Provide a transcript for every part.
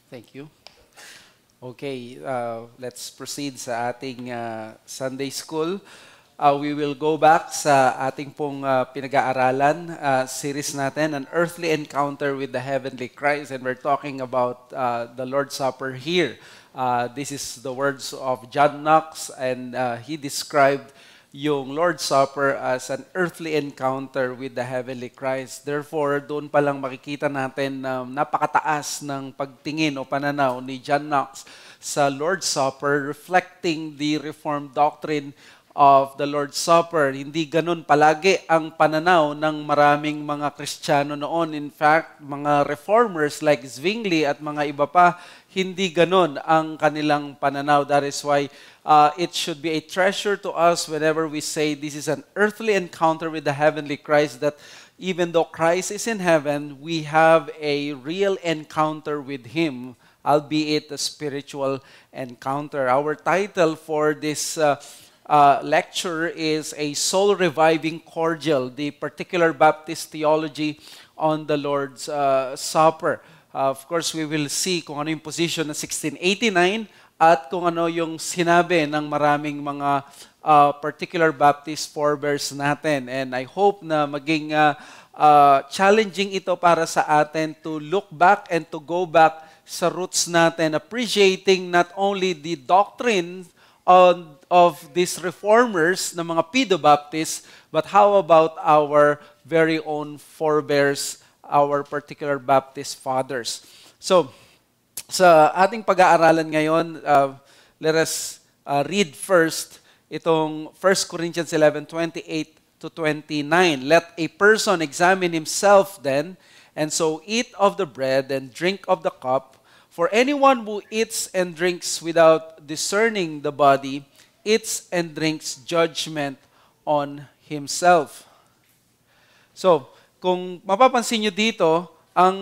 Thank you. Okay, let's proceed sa ating Sunday School. We will go back sa ating pong pinag-aaralan series natin, An Earthly Encounter with the Heavenly Christ. And we're talking about the Lord's Supper here. This is the words of John Knox, and he described yung Lord's Supper as an earthly encounter with the Heavenly Christ. Therefore, doon pa lang makikita natin na napakataas ng pagtingin o pananaw ni John Knox sa Lord's Supper, reflecting the Reformed doctrine of the Lord's Supper. Hindi ganun palagi ang pananaw ng maraming mga Kristiyano noon. In fact, mga reformers like Zwingli at mga iba pa, hindi ganun ang kanilang pananaw. That is why it should be a treasure to us whenever we say this is an earthly encounter with the heavenly Christ, that even though Christ is in heaven, we have a real encounter with Him, albeit a spiritual encounter. Our title for this lecture is A Soul-Reviving Cordial, the Particular Baptist Theology on the Lord's Supper. Of course, we will see kung ano yung position ng 1689 at kung ano yung sinabi ng maraming mga particular Baptist forebears natin. And I hope na maging challenging ito para sa atin to look back and to go back sa roots natin, appreciating not only the doctrine of these reformers na mga Pedo-Baptists, but how about our very own forebears, our particular Baptist fathers. So, sa ating pag-aaralan ngayon, let us read first itong 1 Corinthians 11:28 to 29. Let a person examine himself then, and so eat of the bread and drink of the cup. For anyone who eats and drinks without discerning the body, eats and drinks judgment on himself. So, kung mapapansin nyo dito, ang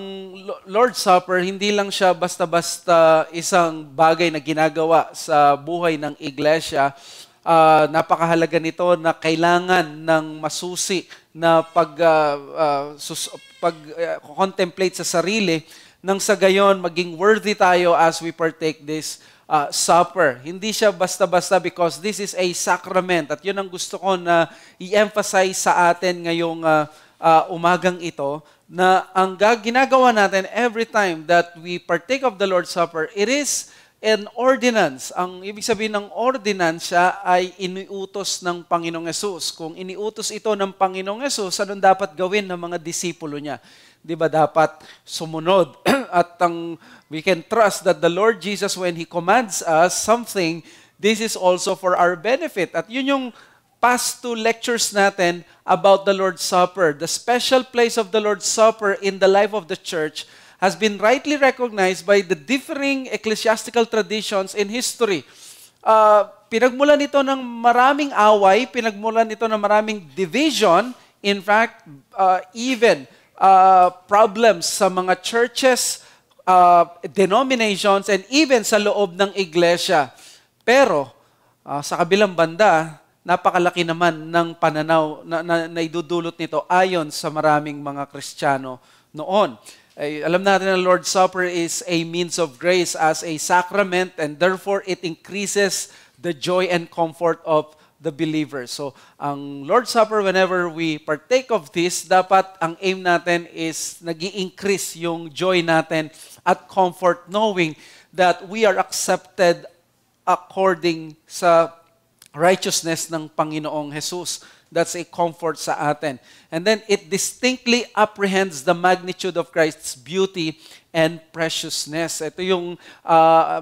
Lord's Supper, hindi lang siya basta-basta isang bagay na ginagawa sa buhay ng iglesia. Napakahalaga nito na kailangan ng masusi na pag-contemplate sa sarili, nang sa gayon maging worthy tayo as we partake this supper. Hindi siya basta-basta because this is a sacrament. At yun ang gusto ko na i-emphasize sa atin ngayong umagang ito, na ang ginagawa natin every time that we partake of the Lord's Supper, it is an ordinance. Ang ibig sabihin ng ordinance siya ay iniutos ng Panginoong Hesus. Kung iniutos ito ng Panginoong Hesus, anong dapat gawin ng mga disipulo niya? Di ba dapat sumunod? At we can trust that the Lord Jesus, when He commands us something, this is also for our benefit. At yun yung past two lectures natin about the Lord's Supper. The special place of the Lord's Supper in the life of the church has been rightly recognized by the differing ecclesiastical traditions in history. Pinagmulan ito ng maraming away, pinagmulan ito ng maraming division, in fact, even problems sa mga churches, denominations, and even sa loob ng iglesia. Pero, sa kabilang banda, napakalaki naman ng pananaw na idudulot nito ayon sa maraming mga Kristiyano noon. Alam natin na Lord's Supper is a means of grace as a sacrament, and therefore it increases the joy and comfort of the believer. So, ang Lord's Supper, whenever we partake of this, dapat ang aim natin is nag-i-increase yung joy natin at comfort, knowing that we are accepted according sa righteousness ng Panginoong Jesus. That's a comfort sa atin. And then it distinctly apprehends the magnitude of Christ's beauty and preciousness. Ito yung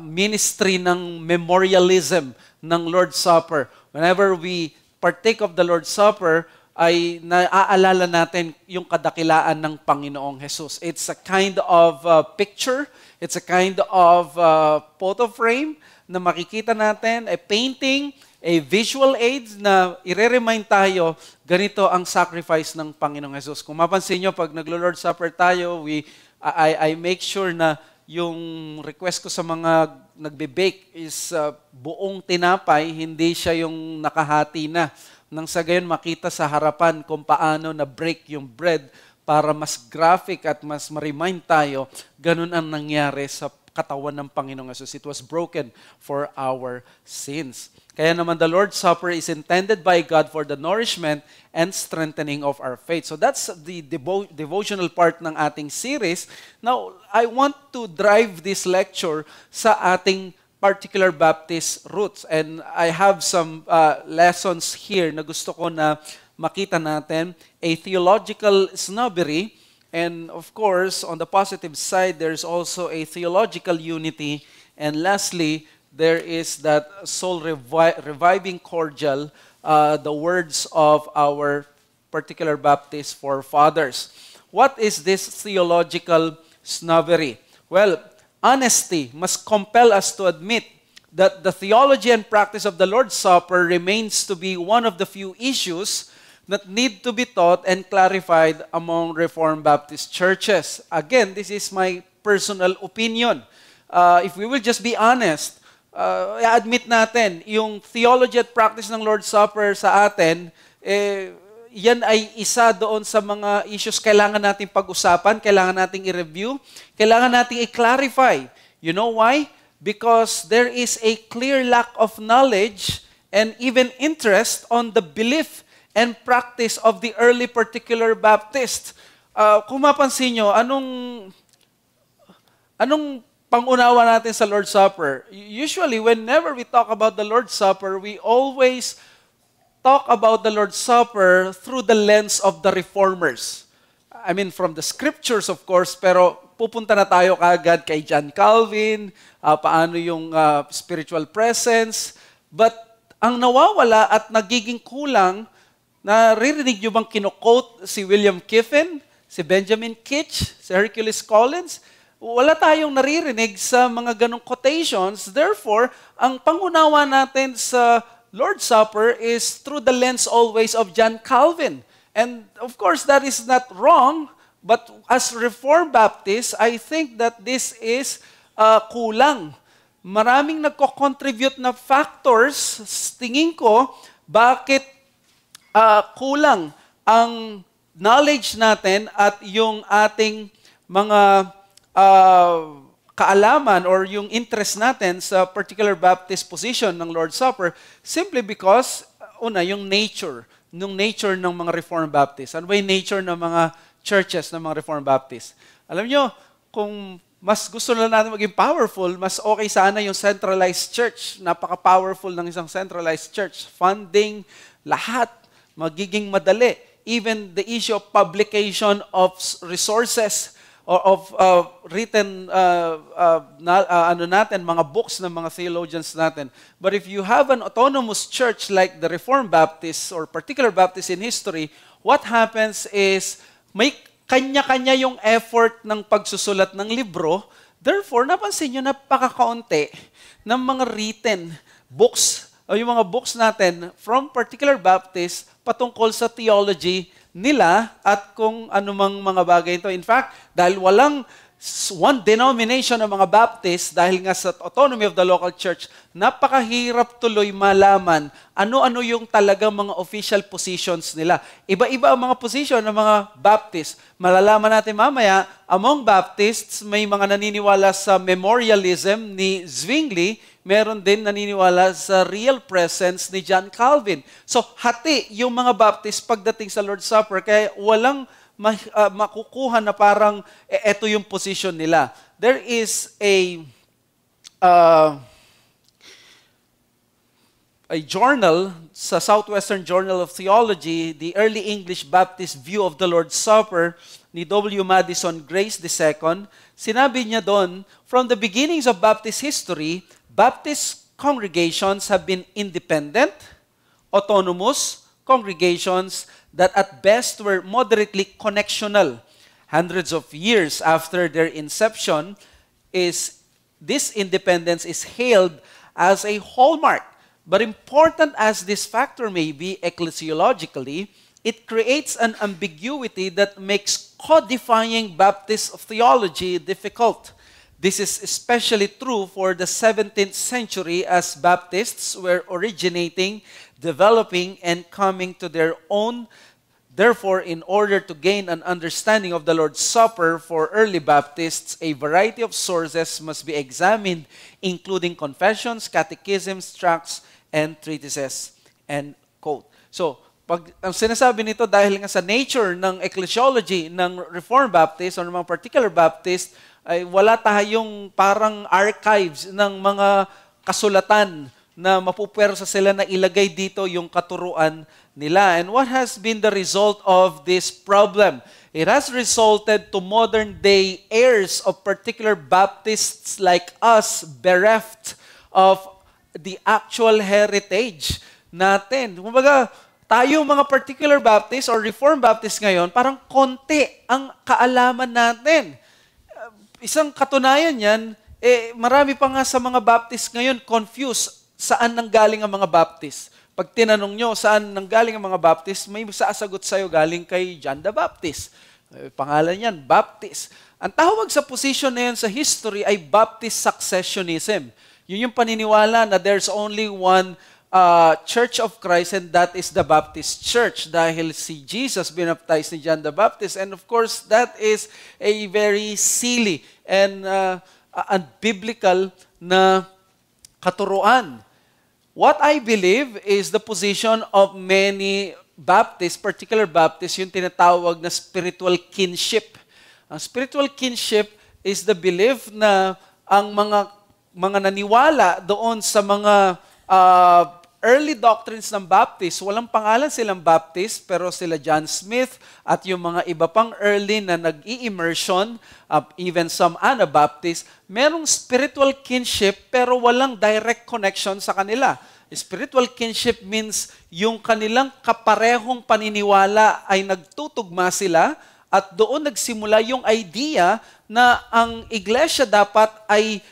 ministry ng memorialism ng Lord's Supper. Whenever we partake of the Lord's Supper, ay naaalala natin yung kadakilaan ng Panginoong Jesus. It's a kind of picture, it's a kind of photo frame na makikita natin, a painting, a visual aid na i-remind tayo, ganito ang sacrifice ng Panginoong Jesus. Kung mapansin nyo, pag naglo-Lord's Supper tayo, I make sure na yung request ko sa mga nagbe-bake is buong tinapay, hindi siya yung nakahati na. Nang sa gayon makita sa harapan kung paano na break yung bread para mas graphic at mas ma-remind tayo, ganun ang nangyari sa katawan ng Panginoong Hesus. It was broken for our sins. Kaya naman the Lord's Supper is intended by God for the nourishment and strengthening of our faith. So that's the devotional part ng ating series. Now, I want to drive this lecture sa ating particular Baptist roots. And I have some lessons here na gusto ko na makita natin. A theological snobbery. And of course, on the positive side, there's also a theological unity. And lastly, there is that soul-reviving cordial, the words of our particular Baptist forefathers. What is this theological snobbery? Well, honesty must compel us to admit that the theology and practice of the Lord's Supper remains to be one of the few issues that need to be taught and clarified among Reformed Baptist churches. Again, this is my personal opinion. If we will just be honest, i-admit natin, yung theology at practice ng Lord's Supper sa atin, yan ay isa doon sa mga issues kailangan nating pag-usapan, kailangan nating i-review, kailangan nating i-clarify. You know why? Because there is a clear lack of knowledge and even interest on the belief and practice of the early particular Baptist. Kung mapansin nyo, anong pangunawa natin sa Lord's Supper? Usually, whenever we talk about the Lord's Supper, we always talk about the Lord's Supper through the lens of the Reformers. I mean, from the scriptures, of course, pero pupunta na tayo kaagad kay John Calvin, paano yung spiritual presence. But ang nawawala at nagiging kulang, naririnig nyo bang kino-quote si William Kiffin, si Benjamin Kitch, si Hercules Collins? Wala tayong naririnig sa mga ganong quotations. Therefore, ang pangunawa natin sa Lord's Supper is through the lens always of John Calvin. And of course, that is not wrong, but as Reformed Baptists, I think that this is kulang. Maraming nagko-contribute na factors, tingin ko, bakit kulang ang knowledge natin at yung ating mga kaalaman or yung interest natin sa particular Baptist position ng Lord's Supper simply because, yung nature ng mga Reformed Baptists. Ano ba yung nature ng mga churches ng mga Reformed Baptists? Alam nyo, kung mas gusto na natin maging powerful, mas okay sana yung centralized church. Napaka-powerful ng isang centralized church. Funding, lahat, magiging madali. Even the issue of publication of resources or of written mga books ng mga theologians natin. But if you have an autonomous church like the Reformed Baptists or particular Baptists in history, what happens is may kanya-kanya yung effort ng pagsusulat ng libro. Therefore, napansin nyo, napakakaunti ng mga written books o yung mga books natin from particular Baptists patungkol sa theology nila at kung anumang mga bagay ito. In fact, dahil walang one denomination ng mga Baptist, dahil nga sa autonomy of the local church, napakahirap tuloy malaman ano-ano yung talagang mga official positions nila. Iba-iba ang mga position ng mga Baptist. Malalaman natin mamaya, among Baptists, may mga naniniwala sa memorialism ni Zwingli, meron din naniniwala sa real presence ni John Calvin. So, hati yung mga Baptist pagdating sa Lord's Supper, kaya walang makukuha na parang eto yung position nila. There is a journal sa Southwestern Journal of Theology, the Early English Baptist View of the Lord's Supper ni W. Madison Grace II. Sinabi niya doon, from the beginnings of Baptist history, Baptist congregations have been independent, autonomous congregations that at best were moderately connectional. Hundreds of years after their inception, this independence is hailed as a hallmark. But important as this factor may be ecclesiologically, it creates an ambiguity that makes codifying Baptist theology difficult. This is especially true for the 17th century as Baptists were originating, developing, and coming to their own Therefore, in order to gain an understanding of the Lord's Supper for early Baptists, a variety of sources must be examined, including confessions, catechisms, tracts, and treatises. End quote. So, pag ang sinasabi nito dahil nga sa nature ng ecclesiology ng Reformed Baptist o ng mga particular Baptist, ay wala tayong parang archives ng mga kasulatan na mapupwersa sila na ilagay dito yung katuruan nila. And what has been the result of this problem? It has resulted to modern day heirs of particular Baptists like us bereft of the actual heritage natin. Kumbaga, tayo mga particular Baptist or Reformed Baptist ngayon, parang konti ang kaalaman natin. Isang katunayan yan, marami pa nga sa mga Baptist ngayon confused saan nanggaling ang mga Baptist. Pag tinanong nyo saan nanggaling ang mga Baptist, may sasagot sa'yo galing kay John the Baptist. Pangalan yan, Baptist. Ang tawag sa position na yan sa history ay Baptist successionism. Yun yung paniniwala na there's only one Church of Christ and that is the Baptist Church dahil si Jesus binaptized ni John the Baptist. And of course, that is a very silly and unbiblical na katuruan. What I believe is the position of many Baptists, particular Baptists, yung tinatawag na spiritual kinship. Ang spiritual kinship is the belief na ang mga naniwala doon sa mga early doctrines ng Baptist, walang pangalan silang Baptist, pero sila John Smith at yung mga iba pang early na nag-i-immersion, even some Anabaptists, merong spiritual kinship pero walang direct connection sa kanila. Spiritual kinship means yung kanilang kaparehong paniniwala ay nagtutugma sila at doon nagsimula yung idea na ang iglesia dapat ay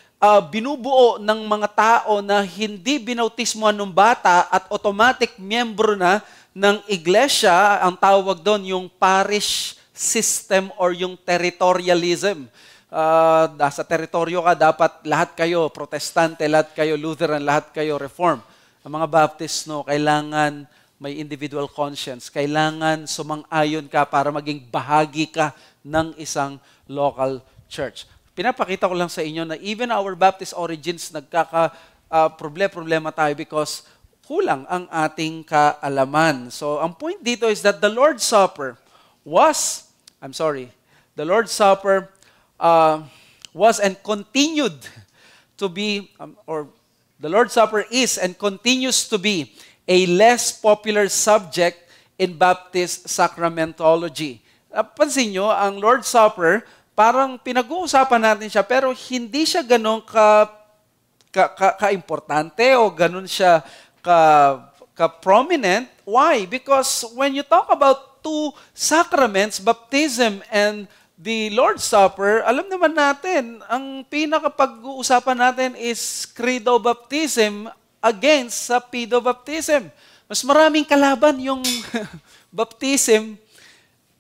binubuo ng mga tao na hindi binautismohan ng bata at automatic miyembro na ng iglesia, ang tawag doon yung parish system or yung territorialism. Sa teritoryo ka, dapat lahat kayo Protestante, lahat kayo Lutheran, lahat kayo Reform. Ang mga Baptist, no, kailangan may individual conscience. Kailangan sumang-ayon ka para maging bahagi ka ng isang local church. Pinapakita ko lang sa inyo na even our Baptist origins problema tayo because kulang ang ating kaalaman. So, ang point dito is that the Lord's Supper was and continued to be, the Lord's Supper is and continues to be a less popular subject in Baptist sacramentology. Pansin nyo, ang Lord's Supper, parang pinag-uusapan natin siya, pero hindi siya ganun ka-importante o ganun siya ka-prominent. Why? Because when you talk about two sacraments, baptism and the Lord's Supper, alam naman natin, ang pinaka-pag-uusapan natin is credo baptism against sa pedo baptism. Mas maraming kalaban yung baptism.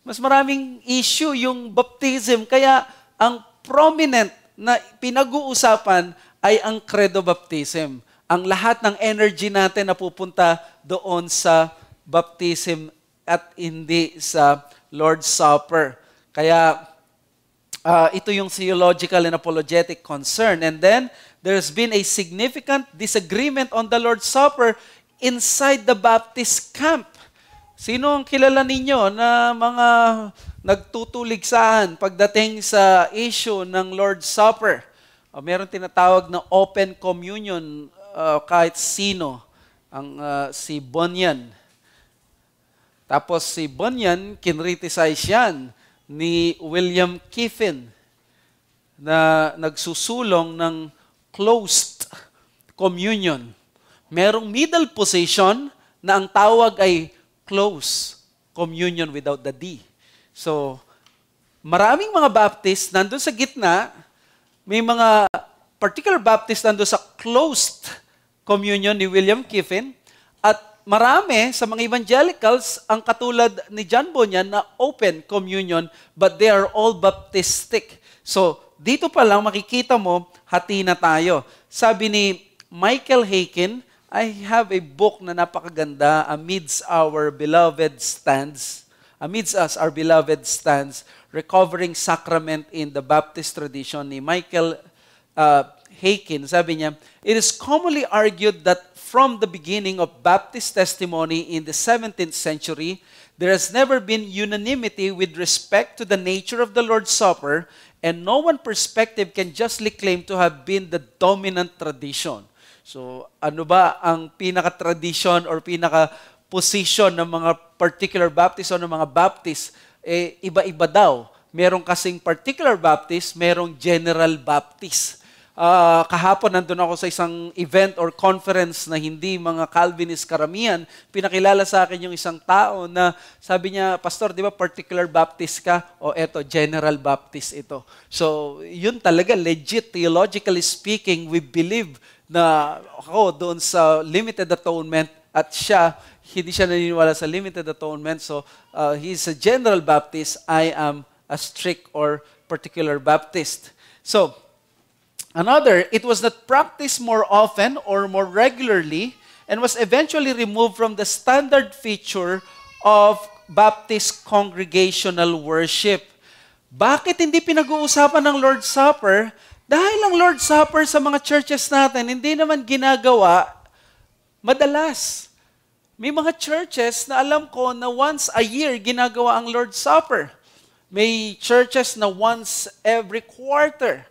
Mas maraming issue yung baptism. Kaya ang prominent na pinag-uusapan ay ang credo baptism. Ang lahat ng energy natin napupunta doon sa baptism at hindi sa Lord's Supper. Kaya ito yung theological and apologetic concern. And then, there's been a significant disagreement on the Lord's Supper inside the Baptist camp. Sino ang kilala ninyo na mga nagtutuligsahan pagdating sa issue ng Lord's Supper? Meron tinatawag na open communion kahit sino, si Bunyan. Tapos si Bunyan, kinriticize yan ni William Kiffin na nagsusulong ng closed communion. Merong middle position na ang tawag ay close communion without the D. So, maraming mga Baptist nandun sa gitna, may mga particular Baptist nandun sa closed communion ni William Kiffin, at marami sa mga evangelicals ang katulad ni John Bunyan na open communion, but they are all Baptistic. So, dito pa lang makikita mo, hati na tayo. Sabi ni Michael Haykin, I have a book na napakaganda, Amidst Our Beloved Stands. amidst us, our beloved stands, recovering sacrament in the Baptist tradition ni Michael Haykin. Sabi niya, it is commonly argued that from the beginning of Baptist testimony in the 17th century, there has never been unanimity with respect to the nature of the Lord's Supper, and no one perspective can justly claim to have been the dominant tradition. So, ano ba ang pinaka-tradition or pinaka-position ng mga particular Baptist o ng mga Baptist? Iba-iba daw. Merong kasing particular Baptist, merong general Baptist. Kahapon nandun ako sa isang event or conference na hindi mga Calvinist karamihan, pinakilala sa akin yung isang tao na sabi niya, Pastor, di ba particular Baptist ka? O eto, general Baptist ito. So, yun talaga, legit, theologically speaking, we believe na ako doon sa limited atonement at siya, hindi siya naniniwala sa limited atonement. So, he's a general Baptist, I am a strict or particular Baptist. So, another, it was not practiced more often or more regularly and was eventually removed from the standard feature of Baptist congregational worship. Bakit hindi pinag-uusapan ng Lord's Supper? Dahil ang Lord's Supper sa mga churches natin, hindi naman ginagawa madalas. May mga churches na alam ko na once a year ginagawa ang Lord's Supper. May churches na once every quarter.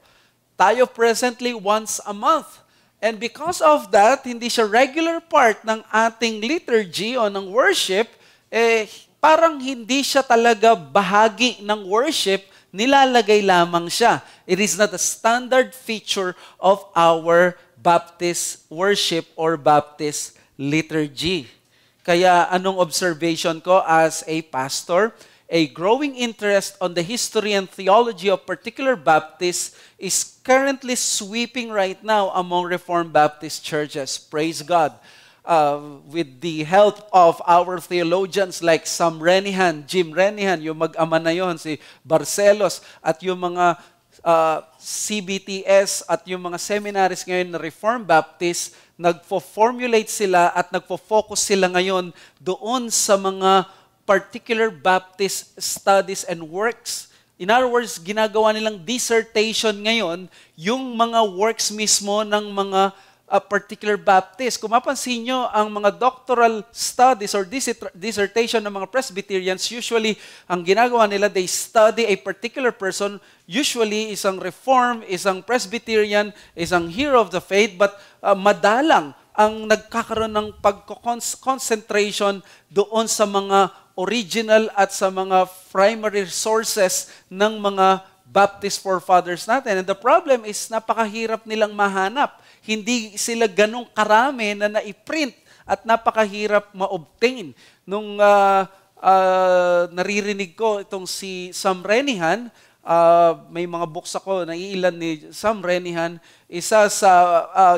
Tayo presently once a month. And because of that, hindi siya regular part ng ating liturgy o ng worship, parang hindi siya talaga bahagi ng worship, nilalagay lamang siya. It is not a standard feature of our Baptist worship or Baptist liturgy. Kaya anong observation ko as a pastor? A growing interest on the history and theology of particular Baptists is currently sweeping right now among Reformed Baptist churches. Praise God. With the help of our theologians like Sam Renihan, Jim Renihan, yung mag-ama na yun, si Barcelos, at yung mga CBTS at yung mga seminaries ngayon na Reformed Baptist, nagfo-formulate sila at nagfo-focus sila ngayon doon sa mga particular Baptist studies and works. In other words, ginagawa nilang dissertation ngayon yung mga works mismo ng mga particular Baptist. Kung mapansin nyo, ang mga doctoral studies or dissertation ng mga Presbyterians, usually, ang ginagawa nila, they study a particular person, usually isang Reform, isang Presbyterian, isang hero of the faith, but madalang ang nagkakaroon ng pag-concentration doon sa mga original at sa mga primary sources ng mga Baptist forefathers natin. And the problem is, napakahirap nilang mahanap. Hindi sila ganong karami na na-print at napakahirap ma-obtain. Nung naririnig ko itong si Sam Renihan, may mga books ako, naiilan ni Sam Renihan, isa sa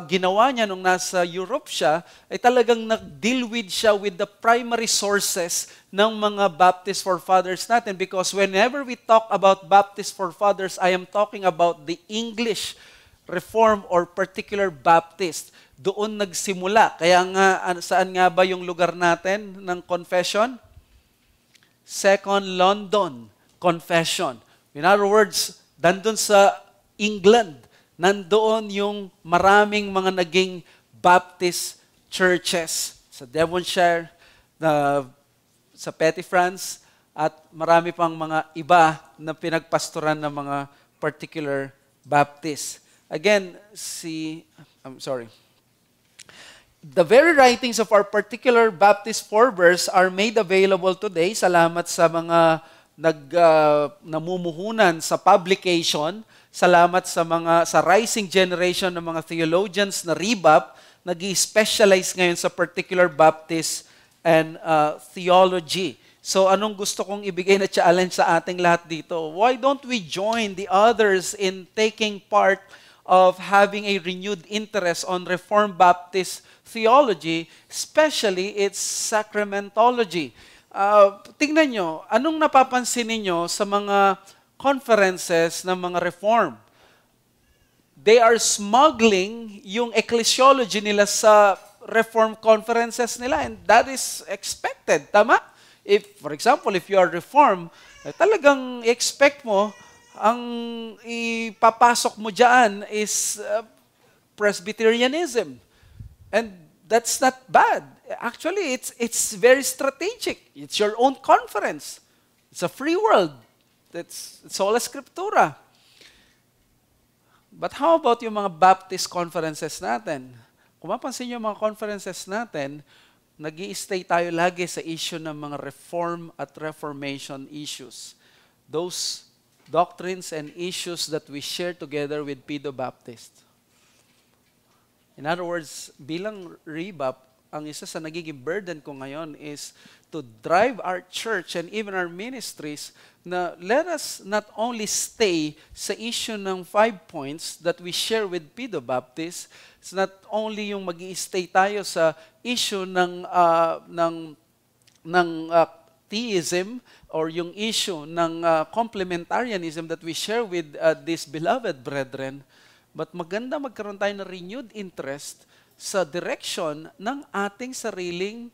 ginawa niya nung nasa Europe siya, ay talagang nag-deal with siya with the primary sources ng mga Baptist forefathers natin. Because whenever we talk about Baptist forefathers, I am talking about the English Reform or particular Baptist. Doon nagsimula. Kaya nga, saan nga ba yung lugar natin ng confession? Second London Confession. In other words, nandun sa England, nandoon yung maraming mga naging Baptist churches sa Devonshire, sa Petty France, at marami pang mga iba na pinagpastoran ng mga particular Baptist. Again, the very writings of our particular Baptist forebears are made available today. Salamat sa mga namumuhunan sa publication. Salamat sa rising generation ng mga theologians na rebap, nag-specialize ngayon sa particular Baptist and theology. So anong gusto kong ibigay na challenge sa ating lahat dito? Why don't we join the others in taking part of having a renewed interest on Reformed Baptist theology, especially its sacramentology? Tingnan nyo, anong napapansin ninyo sa mga conferences ng mga Reform? They are smuggling yung ecclesiology nila sa Reform conferences nila, and that is expected. Tama? If, for example, if you are Reformed, talagang expect mo, ang ipapasok mo dyan is Presbyterianism. And that's not bad. Actually, it's very strategic. It's your own conference. It's a free world. It's sola scriptura. But how about yung mga Baptist conferences natin? Kung mapansin yung mga conferences natin, nag-i-stay tayo lagi sa issue ng mga reform at reformation issues. Those doctrines and issues that we share together with Pedo Baptist. In other words, bilang Rebap, ang isa sa nagiging burden ko ngayon is to drive our church and even our ministries na let us not only stay sa issue ng 5 points that we share with Pedo Baptist. It's not only yung mag-i-stay tayo sa issue ng theism or yung issue ng complementarianism that we share with these beloved brethren, but maganda magkaroon tayo ng renewed interest sa direction ng ating sariling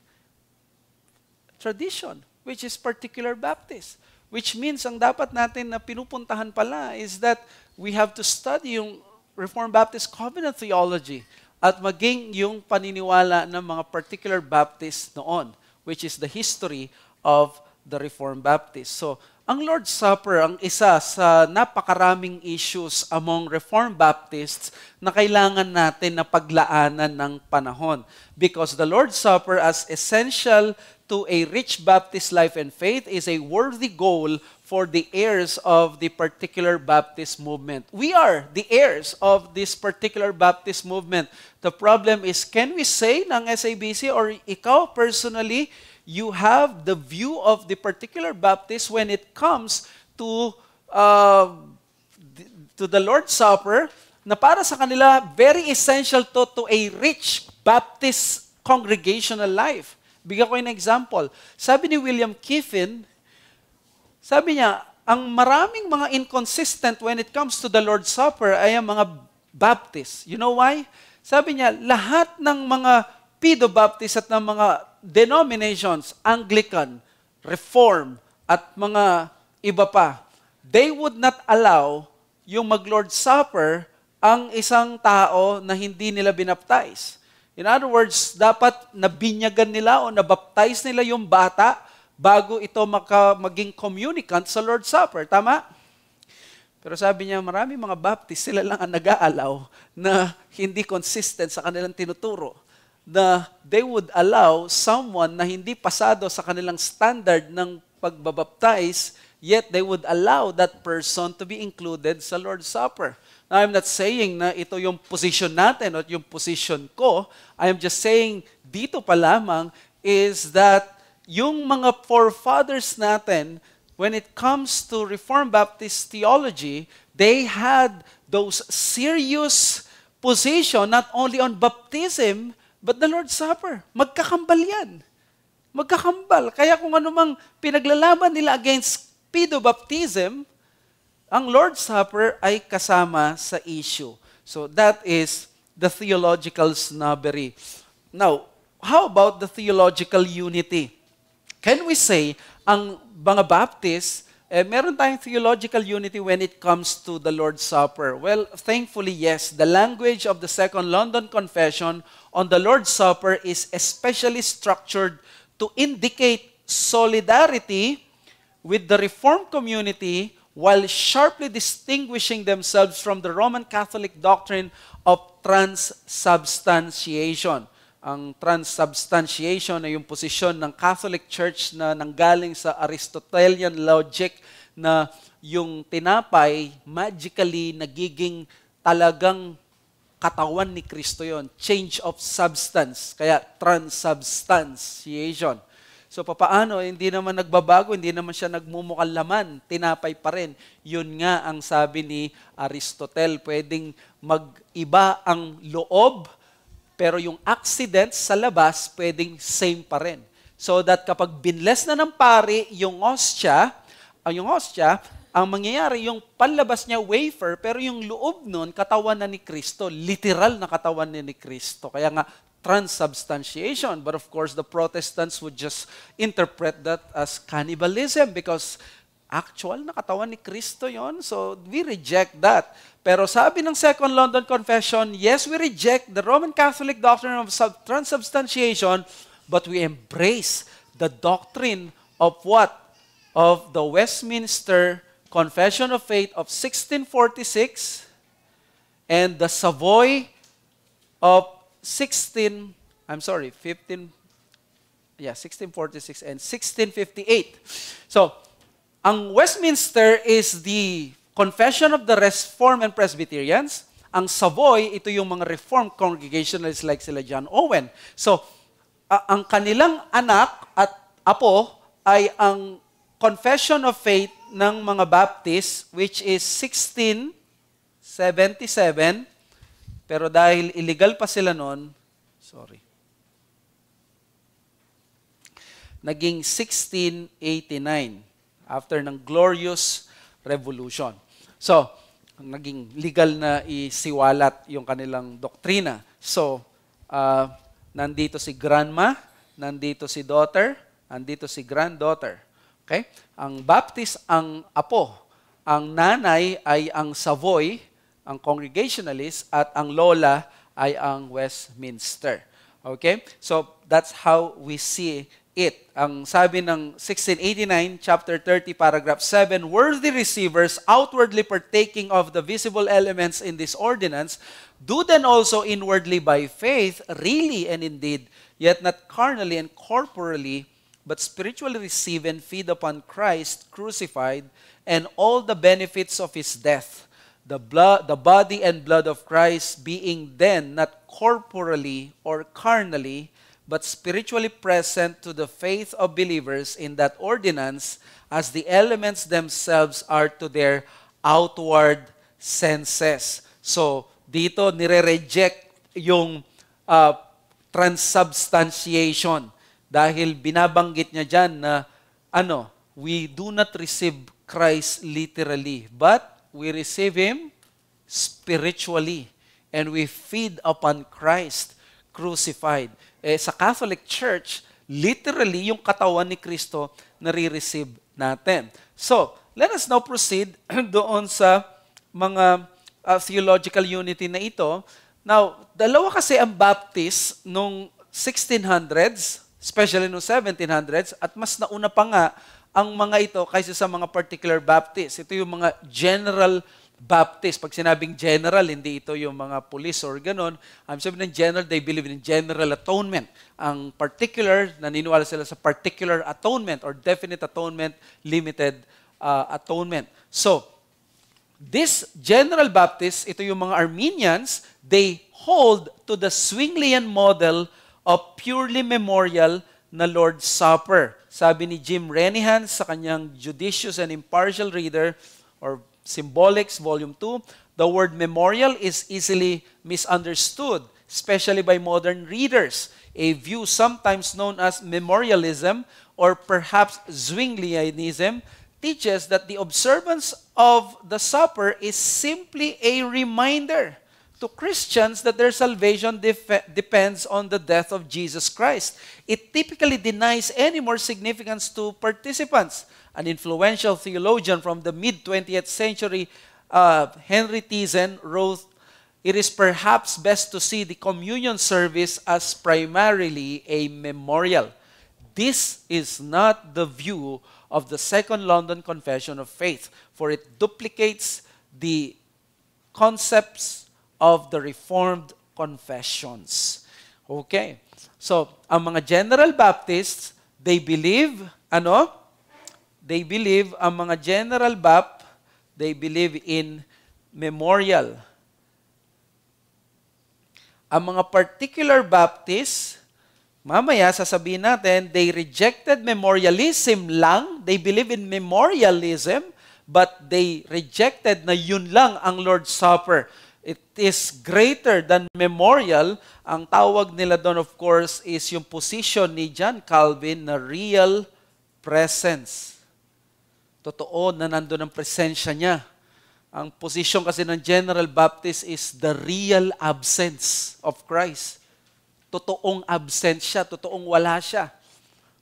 tradition, which is particular Baptist. Which means, ang dapat natin na pinupuntahan pala is that we have to study yung Reformed Baptist Covenant Theology at maging yung paniniwala ng mga particular Baptist noon, which is the history of the Reformed Baptist. So, ang Lord's Supper ang isa sa napakaraming issues among Reformed Baptists na kailangan natin na paglaanan ng panahon. Because the Lord's Supper, as essential to a rich Baptist life and faith, is a worthy goal for the heirs of the particular Baptist movement. We are the heirs of this particular Baptist movement. The problem is, can we say ng SABC or ikaw personally, you have the view of the particular Baptist when it comes to the Lord's Supper, na para sa kanila, very essential to a rich Baptist congregational life. Bigyan ko yung example. Sabi ni William Kiffin, sabi niya, ang maraming mga inconsistent when it comes to the Lord's Supper ay ang mga Baptist. You know why? Sabi niya, lahat ng mga Pedo Baptist at ng mga denominations, Anglican, Reform, at mga iba pa, they would not allow yung mag-Lord's Supper ang isang tao na hindi nila binaptize. In other words, dapat nabinyagan nila o nabaptize nila yung bata bago ito maging communicant sa Lord's Supper. Tama? Pero sabi niya, marami mga Baptist, sila lang ang nag-aalaw na hindi consistent sa kanilang tinuturo. Na they would allow someone na hindi pasado sa kanilang standard ng pagbabaptize, yet they would allow that person to be included sa Lord's Supper. Now, I'm not saying na ito yung position natin o yung position ko. I am just saying, dito pa lamang is that yung mga forefathers natin, when it comes to Reformed Baptist theology, they had those serious position not only on baptism, but the Lord's Supper. Magkakambal yan. Magkakambal. Kaya kung anumang pinaglalaban nila against pedo-baptism, ang Lord's Supper ay kasama sa issue. So that is the theological snobbery. Now, how about the theological unity? Can we say, ang mga Baptists, meron tayong theological unity when it comes to the Lord's Supper? Well, thankfully, yes. The language of the Second London Confession on the Lord's Supper is especially structured to indicate solidarity with the Reformed community while sharply distinguishing themselves from the Roman Catholic doctrine of transubstantiation. Ang transubstantiation ay yung posisyon ng Catholic Church na nanggaling sa Aristotelian logic na yung tinapay magically nagiging talagang katawan ni Kristo yon. Change of substance, kaya transubstantiation. So papaano, hindi naman nagbabago, hindi naman siya nagmumukhang laman, tinapay pa rin. Yun nga ang sabi ni Aristotle, pwedeng mag-iba ang loob, pero yung accident sa labas, pwedeng same pa rin. So that kapag binless na ng pari yung hostia, ang mangyayari, yung panlabas niya wafer, pero yung loob nun, katawan na ni Kristo, literal na katawan ni Kristo. Kaya nga, transubstantiation. But of course, the Protestants would just interpret that as cannibalism because actual na katawan ni Kristo yon. So we reject that. Pero sabi ng Second London Confession, yes, we reject the Roman Catholic doctrine of transubstantiation, but we embrace the doctrine of what? Of the Westminster Confession of Faith of 1646 and the Savoy of 1646 and 1658. So, ang Westminster is the Confession of the Reformed and Presbyterians. Ang Savoy, ito yung mga Reformed Congregationalists like sila John Owen. So, ang kanilang anak at apo ay ang Confession of Faith ng mga Baptist, which is 1677. Pero dahil illegal pa sila noon, naging 1689 after ng Glorious Revolution. So, naging legal na isiwalat yung kanilang doktrina. So, nandito si grandma, nandito si daughter, nandito si granddaughter. Okay? Ang Baptist ang apo, ang nanay ay ang Savoy, ang Congregationalist, at ang lola ay ang Westminster. Okay? So, that's how we see it. Ang sabi ng 1689, chapter 30, paragraph 7, worthy receivers, outwardly partaking of the visible elements in this ordinance, do then also inwardly by faith, really and indeed, yet not carnally and corporally, but spiritually receive and feed upon Christ crucified and all the benefits of His death, the body and blood of Christ being then not corporally or carnally, but spiritually present to the faith of believers in that ordinance as the elements themselves are to their outward senses. So, dito nire-reject yung transubstantiation dahil binabanggit niya dyan na we do not receive Christ literally, but we receive Him spiritually and we feed upon Christ crucified. Sa Catholic Church, literally, yung katawan ni Kristo nare-receive natin. So, let us now proceed doon sa mga theological unity na ito. Now, dalawa kasi ang Baptist nung 1600s, especially nung 1700s, at mas nauna pa nga ang mga ito kaysa sa mga particular Baptist. Ito yung mga general Baptist. Pag sinabing general, hindi ito yung mga police or ganon. Ang sabi ng general, they believe in general atonement. Ang particular, naniniwala sila sa particular atonement or definite atonement, limited atonement. So, this general Baptist, ito yung mga Arminians, they hold to the Zwinglian model of purely memorial na Lord's Supper. Sabi ni Jim Renihan sa kanyang Judicious and Impartial Reader or Symbolics, Volume 2, the word memorial is easily misunderstood, especially by modern readers. A view sometimes known as memorialism or perhaps Zwinglianism teaches that the observance of the supper is simply a reminder to Christians that their salvation depends on the death of Jesus Christ. It typically denies any more significance to participants. An influential theologian from the mid-20th century, Henry Thiessen, wrote, "It is perhaps best to see the communion service as primarily a memorial. This is not the view of the Second London Confession of Faith, for it duplicates the concepts of the Reformed confessions." Okay. So, ang mga General Baptists, they believe, They believe, ang mga General Bap, they believe in memorial. Ang mga particular Baptists, mamaya sasabihin natin, they rejected memorialism lang. They believe in memorialism, but they rejected na yun lang ang Lord's Supper. It is greater than memorial. Ang tawag nila doon, of course, is yung position ni John Calvin na real presence. Totoo na nandun ang presensya niya. Ang posisyon kasi ng General Baptist is the real absence of Christ. totoong absent siya, totoong wala siya.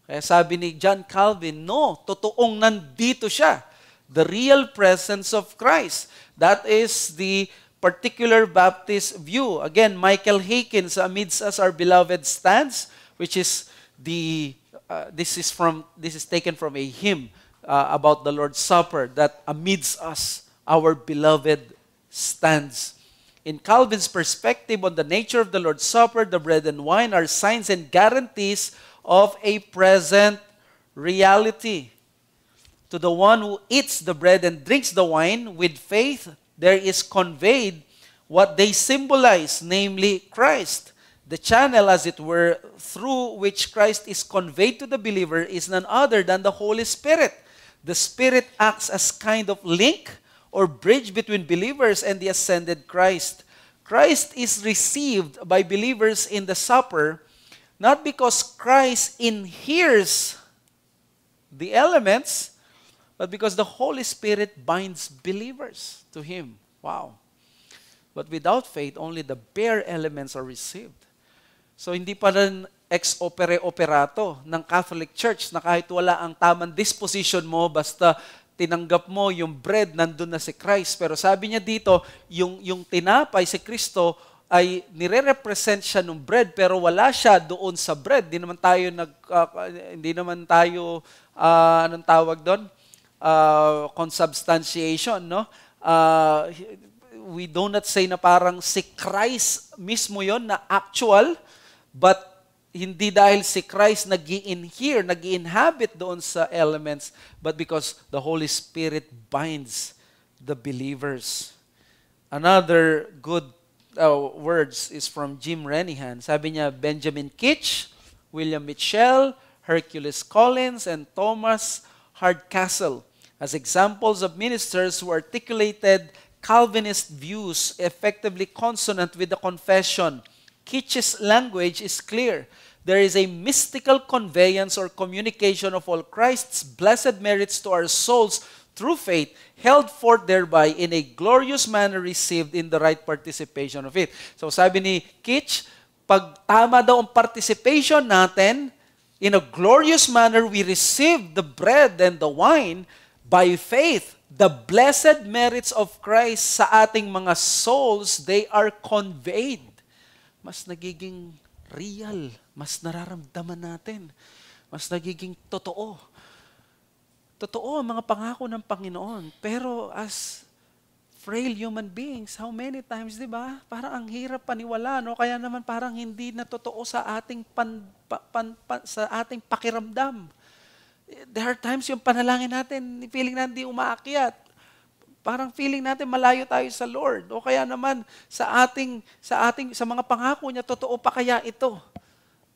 Kaya sabi ni John Calvin, no, totoong nandito siya. The real presence of Christ. That is the particular Baptist view. Again, Michael Haykin sa Amidst Us Our Beloved Stands, which is this is taken from a hymn about the Lord's Supper, that amidst us our beloved stands. In Calvin's perspective on the nature of the Lord's Supper, the bread and wine are signs and guarantees of a present reality. To the one who eats the bread and drinks the wine with faith, there is conveyed what they symbolize, namely Christ. The channel, as it were, through which Christ is conveyed to the believer is none other than the Holy Spirit. The Spirit acts as kind of link or bridge between believers and the ascended Christ. Christ is received by believers in the supper not because Christ inheres the elements, but because the Holy Spirit binds believers to Him. Wow. But without faith, only the bare elements are received. So hindi pa rin ex opere operato ng Catholic Church na kahit wala ang tamang disposition mo, basta tinanggap mo yung bread, nandun na si Christ. Pero sabi niya dito, yung tinapay si Kristo ay nire-represent siya ng bread, pero wala siya doon sa bread. Hindi naman tayo anong tawag doon? Consubstantiation, no? We do not say na parang si Christ mismo yon na actual, but hindi dahil si Christ nag-i-inhere, nag-i-inhabit doon sa elements, but because the Holy Spirit binds the believers. Another good words is from Jim Renihan. Sabi niya, Benjamin Kitch, William Mitchell, Hercules Collins, and Thomas Hardcastle as examples of ministers who articulated Calvinist views effectively consonant with the confession. Kitch's language is clear. There is a mystical conveyance or communication of all Christ's blessed merits to our souls through faith, held forth thereby in a glorious manner received in the right participation of it. So sabi ni Kitch, pag tama daw ang participation natin, in a glorious manner we receive the bread and the wine by faith. The blessed merits of Christ sa ating mga souls, they are conveyed. Mas nagiging real, mas nararamdaman natin, mas nagiging totoo. Totoo ang mga pangako ng Panginoon. Pero as frail human beings, how many times, di ba? Parang ang hirap paniwala, no? Kaya naman parang hindi na totoo sa ating sa ating pakiramdam. There are times yung panalangin natin, feeling na hindi umaakyat. Parang feeling natin malayo tayo sa Lord. O kaya naman sa mga pangako niya, totoo pa kaya ito?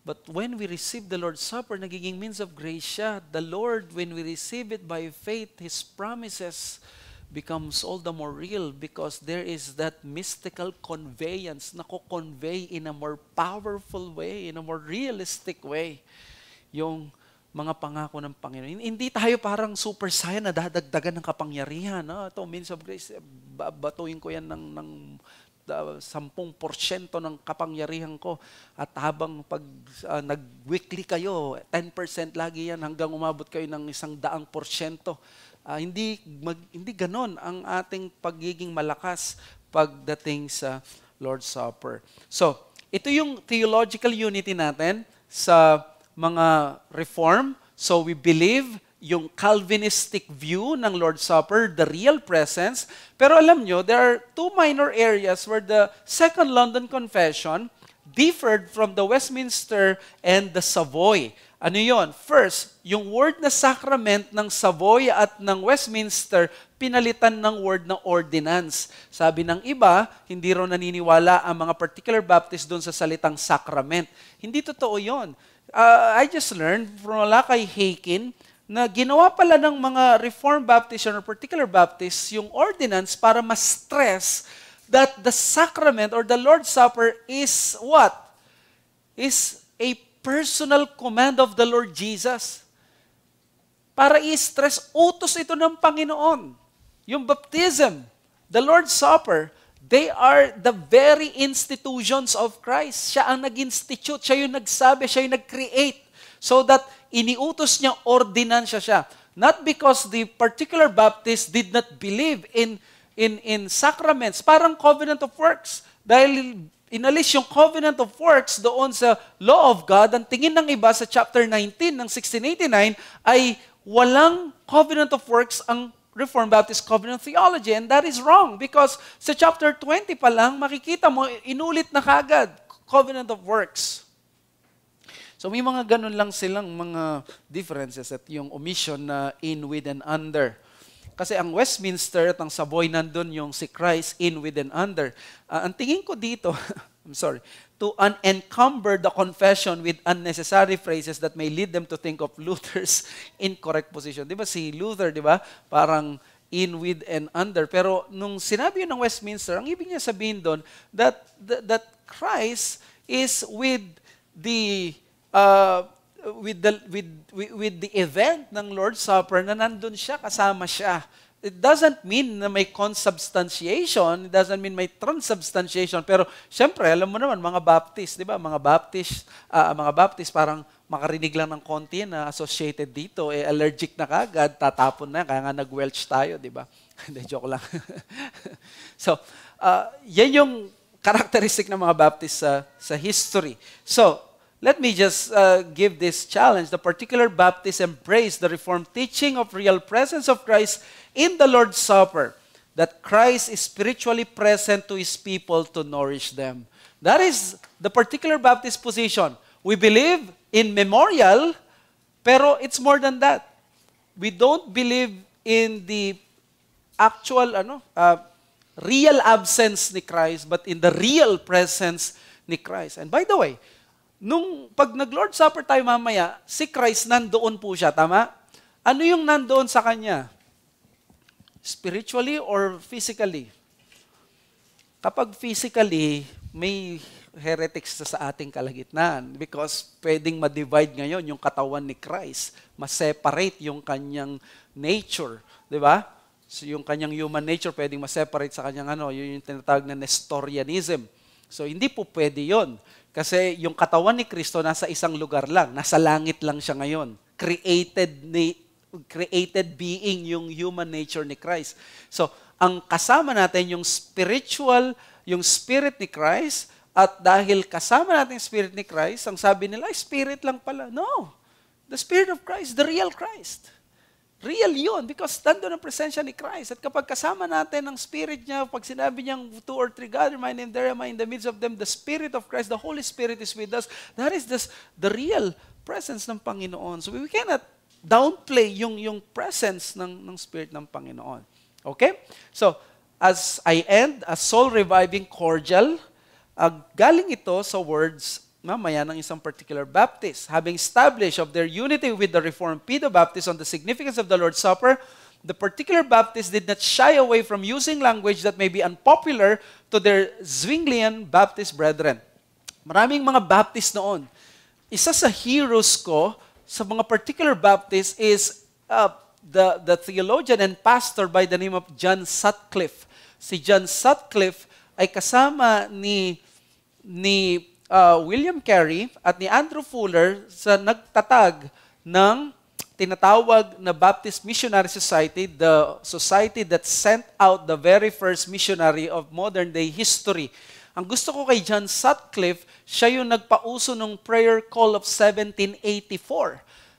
But when we receive the Lord's Supper, nagiging means of grace siya. The Lord, when we receive it by faith, His promises becomes all the more real because there is that mystical conveyance na ko-convey in a more powerful way, in a more realistic way, yung mga pangako ng Panginoon. Hindi tayo parang super saiyan na dadagdagan ng kapangyarihan. No? Ito, means of grace, batuin ko yan ng 10% ng kapangyarihan ko. At habang pag nag-weekly kayo, 10% lagi yan hanggang umabot kayo ng 100%. Hindi ganon ang ating pagiging malakas pagdating sa Lord's Supper. So, ito yung theological unity natin sa mga Reform. So we believe yung Calvinistic view ng Lord's Supper, the real presence. Pero alam nyo, there are two minor areas where the Second London Confession differed from the Westminster and the Savoy. Ano yon? First, yung word na sacrament ng Savoy at ng Westminster, pinalitan ng word na ordinance. Sabi ng iba, hindi raw naniniwala ang mga particular Baptist doon sa salitang sacrament. Hindi totoo yon. I just learned from Malakay Haykin na ginawa pala ng mga Reformed Baptists or particular Baptists yung ordinance para ma-stress that the sacrament or the Lord's Supper is what? Is a personal command of the Lord Jesus. Para i-stress, utos ito ng Panginoon. Yung baptism, the Lord's Supper, They are the very institutions of Christ. Siya ang nag-institute, siya yung nagsabi, siya yung nag-create. So that iniutos niya, ordinansya siya. Not because the particular Baptist did not believe in sacraments, parang covenant of works. Dahil inalis yung covenant of works doon sa law of God, ang tingin ng iba sa chapter 19 ng 1689 ay walang covenant of works ang Reformed Baptist Covenant Theology. And that is wrong because sa chapter 20 pa lang, makikita mo, inulit na kagad, covenant of works. So may mga ganun lang silang mga differences at yung omission na in, with, and under. Kasi ang Westminster at ang Savoy nandun yung si Christ in, with, and under. Ang tingin ko dito, I'm sorry, to unencumber the confession with unnecessary phrases that may lead them to think of Luther's incorrect position. Di ba si Luther, di ba? Parang in, with, and under. Pero nung sinabi yun ng Westminster, ang ibig niya sabihin doon, that Christ is with the event ng Lord's Supper na nandun siya, kasama siya. It doesn't mean na may consubstantiation, it doesn't mean may transubstantiation, pero syempre, alam mo naman, mga Baptist, di ba? Mga Baptist parang makarinig lang ng konti na associated dito, allergic na kagad, tatapon na, kaya nga nag-welch tayo, di ba? Hindi, joke lang. So, yan yung characteristic ng mga Baptist sa history. So, let me just give this challenge. The particular Baptists embrace the Reformed teaching of real presence of Christ in the Lord's Supper, that Christ is spiritually present to His people to nourish them. That is the particular Baptist position. We believe in memorial, pero it's more than that. We don't believe in the actual real absence ni Christ, but in the real presence ni Christ. And by the way, pag nag-Lord's Supper tayo mamaya, si Christ nandoon po siya, tama? Ano yung nandoon sa Kanya? Spiritually or physically? Kapag physically, may heretics sa ating kalagitnaan because pwedeng ma-divide ngayon yung katawan ni Christ, ma-separate yung kanyang nature, di ba? So yung kanyang human nature pwedeng ma-separate sa kanyang yun yung tinatawag na Nestorianism. So hindi po pwede yun. Kasi yung katawan ni Kristo nasa isang lugar lang, nasa langit lang siya ngayon. Created being yung human nature ni Christ. So, ang kasama natin yung spiritual, yung spirit ni Christ, at dahil kasama natin yung spirit ni Christ, ang sabi nila, spirit lang pala. No. The Spirit of Christ, the real Christ. Real yun because nandun ang presensya ni Christ. At kapag kasama natin ang Spirit niya, pag sinabi niyang 2 or 3 gather my name, there am I in the midst of them, the Spirit of Christ, the Holy Spirit is with us. That is the real presence ng Panginoon. So we cannot downplay yung presence ng Spirit ng Panginoon. Okay? So, as I end, a soul-reviving cordial, galing ito sa words mamaya ng isang particular Baptist. Having established of their unity with the Reformed Pedo-Baptists on the significance of the Lord's Supper, the particular Baptists did not shy away from using language that may be unpopular to their Zwinglian Baptist brethren. Maraming mga Baptist noon. Isa sa heroes ko sa mga particular Baptists is the theologian and pastor by the name of John Sutcliffe. Si John Sutcliffe ay kasama ni William Carey at ni Andrew Fuller sa nagtatag ng tinatawag na Baptist Missionary Society, the society that sent out the very first missionary of modern day history. Ang gusto ko kay John Sutcliffe, siya yung nagpauso ng prayer call of 1784.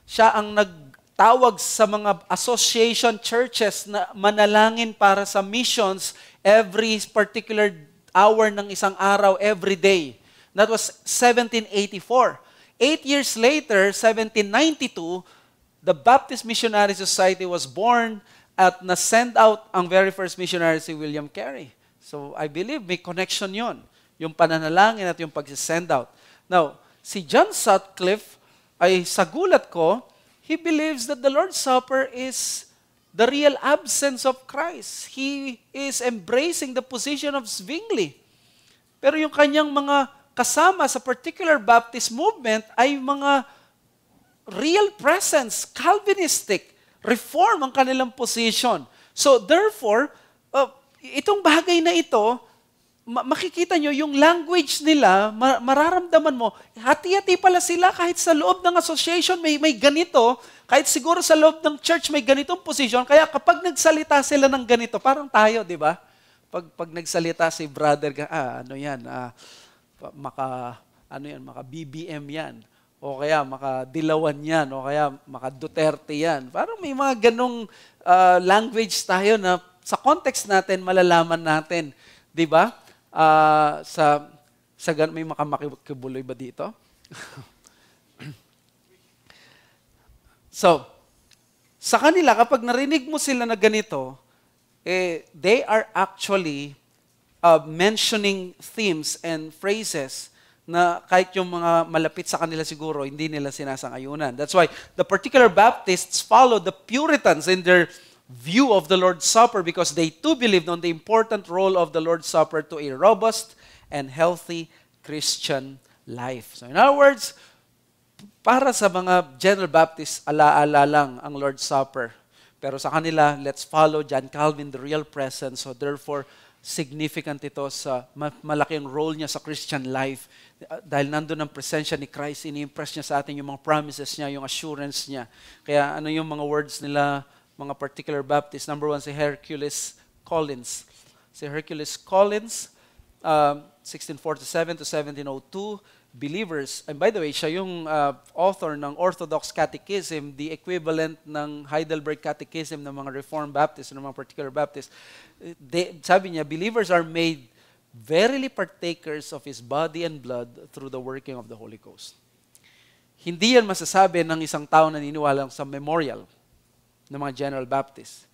Siya ang nagtawag sa mga association churches na manalangin para sa missions every particular hour ng isang araw, every day. That was 1784. 8 years later, 1792, the Baptist Missionary Society was born at na-send out ang very first missionary si William Carey. So I believe may connection yon, yung pananalangin at yung pag-send out. Now, si John Sutcliffe ay sa gulat ko, he believes that the Lord's Supper is the real absence of Christ. He is embracing the position of Zwingli. Pero yung kanyang mga kasama sa particular Baptist movement ay mga real presence, Calvinistic, reform ang kanilang position. So therefore, itong bagay na ito, makikita nyo, yung language nila, mararamdaman mo, hati-hati pala sila kahit sa loob ng association may ganito, kahit siguro sa loob ng church may ganitong position, kaya kapag nagsalita sila ng ganito, parang tayo, di ba? Pag nagsalita si brother, ano yan, maka BBM yan, o kaya maka Dilawan yan, o kaya maka Duterte yan. Parang may mga ganong language tayo na sa context natin, malalaman natin. Di ba? May makamakibuloy ba dito? So, sa kanila, kapag narinig mo sila na ganito, they are actually mentioning themes and phrases na kahit yung mga malapit sa kanila siguro, hindi nila sinasang-ayunan. That's why the particular Baptists followed the Puritans in their view of the Lord's Supper because they too believed on the important role of the Lord's Supper to a robust and healthy Christian life. So in other words, para sa mga General Baptists, ala-ala lang ang Lord's Supper. Pero sa kanila, let's follow John Calvin, the real presence. So therefore, significant ito sa malaking role niya sa Christian life. Dahil nandun ang presensya ni Christ, ini-impress niya sa atin yung mga promises niya, yung assurance niya. Kaya ano yung mga words nila, mga particular Baptist? Number one, si Hercules Collins. Si Hercules Collins, 1647 to 1702, believers, and by the way, siya yung author ng Orthodox Catechism, the equivalent ng Heidelberg Catechism ng mga Reformed Baptists, ng mga particular Baptists. Sabi niya, believers are made verily partakers of His body and blood through the working of the Holy Ghost. Hindi yan masasabi ng isang tao na niniwala sa memorial ng mga General Baptists.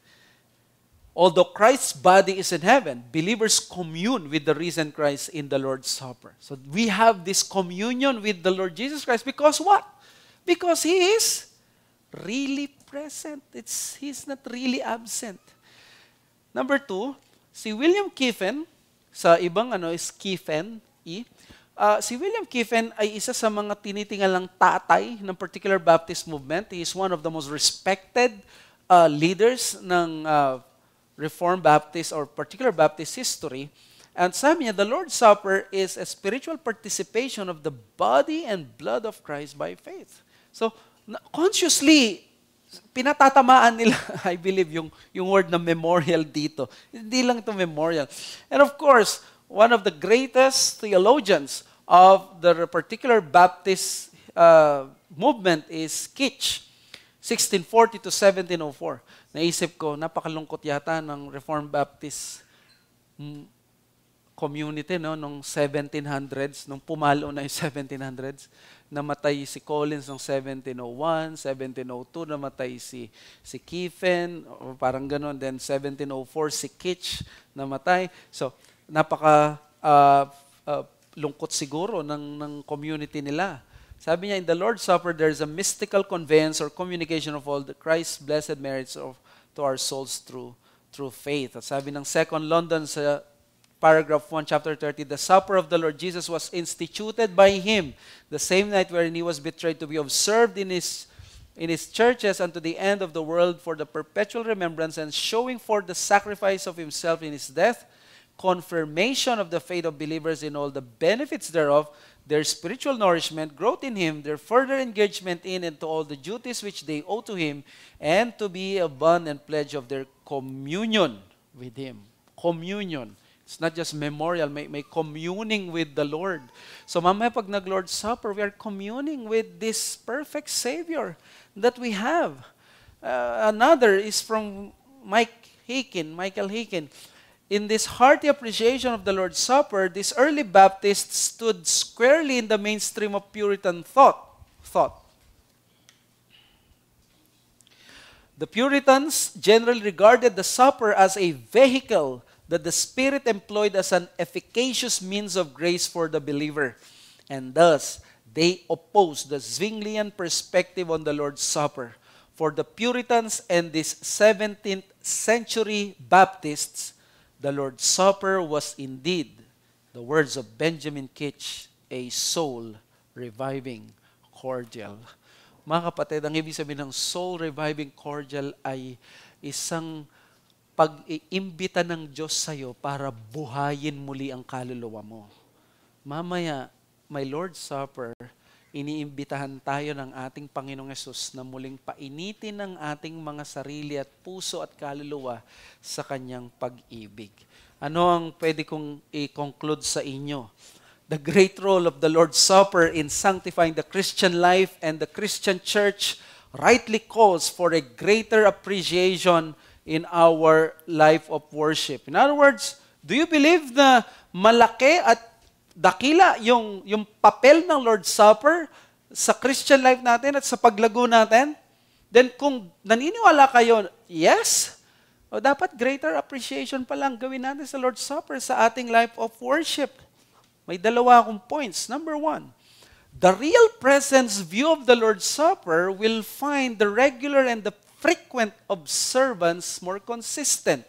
Although Christ's body is in heaven, believers commune with the risen Christ in the Lord's Supper. So we have this communion with the Lord Jesus Christ because what? Because He is really present. He's not really absent. Number two, si William Kiffen, sa ibang is Kiffen, si William Kiffen ay isa sa mga tinitingalang tatay ng particular Baptist movement. He is one of the most respected leaders ng Reformed Baptist or particular Baptist history. And sabi niya, the Lord's Supper is a spiritual participation of the body and blood of Christ by faith. So, consciously, pinatatamaan nila, I believe, yung word na memorial dito. Hindi lang ito memorial. And of course, one of the greatest theologians of the particular Baptist movement is Kitch, 1640 to 1704. Naisip ko, napakalungkot yata ng Reformed Baptist community noong 1700s, nung pumalo na yung 1700s. Namatay si Collins noong 1701, 1702, namatay si Kiffen, o parang gano'n. Then 1704, si Kitch namatay. So, lungkot siguro ng community nila. Sabi niya, in the Lord's Supper, there's a mystical conveyance or communication of all the Christ's blessed merits to our souls through faith. At sabi ng Second London sa paragraph 1, chapter 30, the supper of the Lord Jesus was instituted by Him the same night wherein He was betrayed, to be observed in His churches unto the end of the world for the perpetual remembrance and showing forth the sacrifice of Himself in His death, confirmation of the faith of believers in all the benefits thereof, their spiritual nourishment, growth in Him, their further engagement in and to all the duties which they owe to Him, and to be a bond and pledge of their communion with Him. Communion. It's not just memorial, may communing with the Lord. So mamaya pag nag-Lord's Supper, we are communing with this perfect Savior that we have. Another is from Michael Hicken. In this hearty appreciation of the Lord's Supper, these early Baptists stood squarely in the mainstream of Puritan thought. The Puritans generally regarded the supper as a vehicle that the Spirit employed as an efficacious means of grace for the believer. And thus, they opposed the Zwinglian perspective on the Lord's Supper. For the Puritans and these 17th century Baptists, the Lord's Supper was indeed, the words of Benjamin Kitch, a soul-reviving cordial. Mga kapatid, ang ibig sabihin ng soul-reviving cordial ay isang pag-iimbita ng Diyos sa'yo para buhayin muli ang kaluluwa mo. Mamaya, my Lord's Supper, iniimbitahan tayo ng ating Panginoong Hesus na muling painitin ang ating mga sarili at puso at kaluluwa sa Kanyang pag-ibig. Ano ang pwede kong i-conclude sa inyo? The great role of the Lord's Supper in sanctifying the Christian life and the Christian church rightly calls for a greater appreciation in our life of worship. In other words, do you believe na malaki at dakila yung papel ng Lord's Supper sa Christian life natin at sa paglago natin? Then kung naniniwala kayo, yes, o dapat greater appreciation pa lang gawin natin sa Lord's Supper sa ating life of worship. May dalawa akong points. Number one, the real presence view of the Lord's Supper will find the regular and the frequent observance more consistent.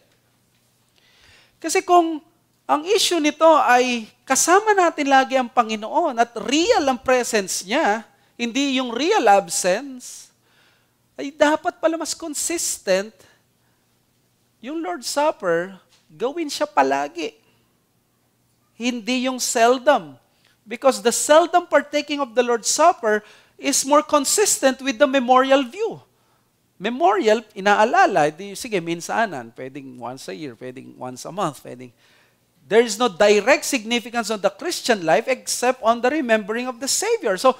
Kasi kung ang issue nito ay kasama natin lagi ang Panginoon at real ang presence niya, hindi yung real absence, ay dapat pala mas consistent yung Lord's Supper, gawin siya palagi. Hindi yung seldom. Because the seldom partaking of the Lord's Supper is more consistent with the memorial view. Memorial, inaalala, sige, minsanan, pwedeng once a year, pwedeng once a month, pwedeng. There is no direct significance on the Christian life except on the remembering of the Savior. So,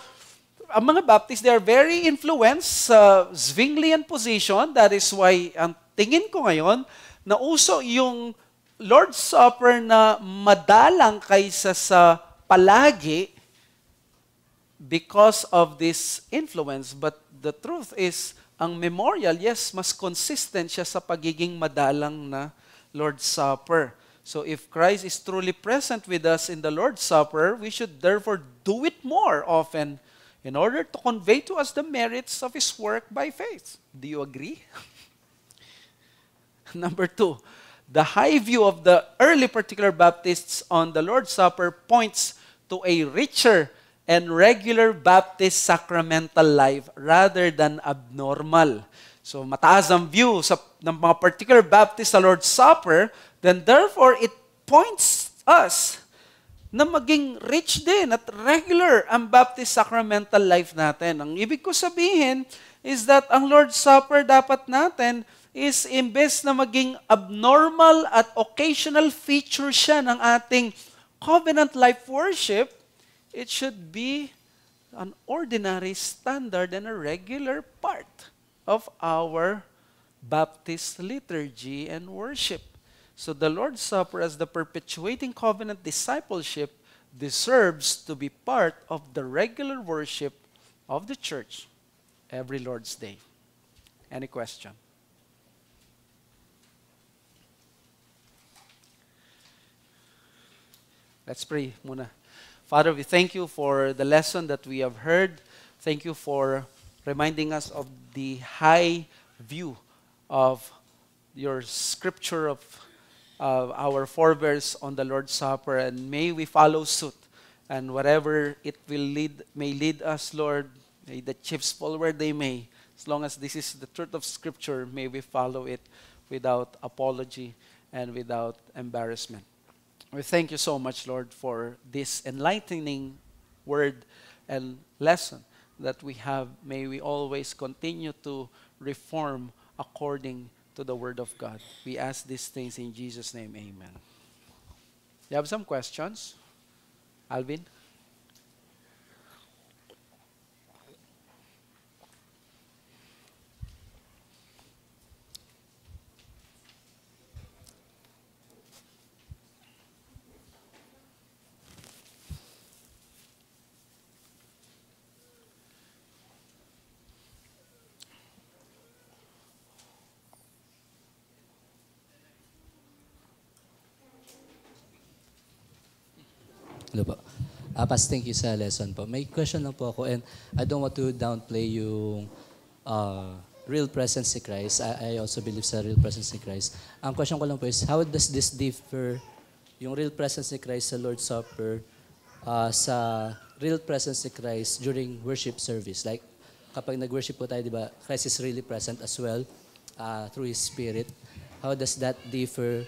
ang mga Baptists, they are very influenced sa Zwinglian position. That is why, ang tingin ko ngayon, na uso yung Lord's Supper na madalang kaysa sa palagi because of this influence. But the truth is, ang memorial, yes, mas consistent siya sa pagiging madalang na Lord's Supper. So if Christ is truly present with us in the Lord's Supper, we should therefore do it more often in order to convey to us the merits of His work by faith. Do you agree? Number two, the high view of the early particular Baptists on the Lord's Supper points to a richer and regular Baptist sacramental life rather than abnormal. So mataas ang view ng mga particular Baptist sa Lord's Supper, then therefore it points us na maging rich din at regular ang Baptist sacramental life natin. Ang ibig ko sabihin is that ang Lord's Supper dapat natin is imbes na maging abnormal at occasional feature siya ng ating covenant life worship, it should be an ordinary, standard, and a regular part of our Baptist liturgy and worship. So the Lord's Supper as the perpetuating covenant discipleship deserves to be part of the regular worship of the church every Lord's Day. Any question? Let's pray muna. Father, we thank you for the lesson that we have heard. Thank you for reminding us of the high view of your scripture of our forebears on the Lord's Supper, and may we follow suit. And whatever it may lead us, Lord, may the chips fall where they may. As long as this is the truth of Scripture, may we follow it without apology and without embarrassment. We thank you so much, Lord, for this enlightening word and lesson that we have. May we always continue to reform according to the Word of God. We ask these things in Jesus' name, amen. You have some questions? Alvin? Hello po. Pas, thank you sa lesson po. May question lang po ako, and I don't want to downplay yung real presence ni Christ. I also believe sa real presence ni Christ. Ang question ko lang po is, how does this differ, yung real presence ni Christ sa Lord's Supper, sa real presence ni Christ during worship service? Like, kapag nag-worship po tayo, di ba, Christ is really present as well through His Spirit. how does that differ?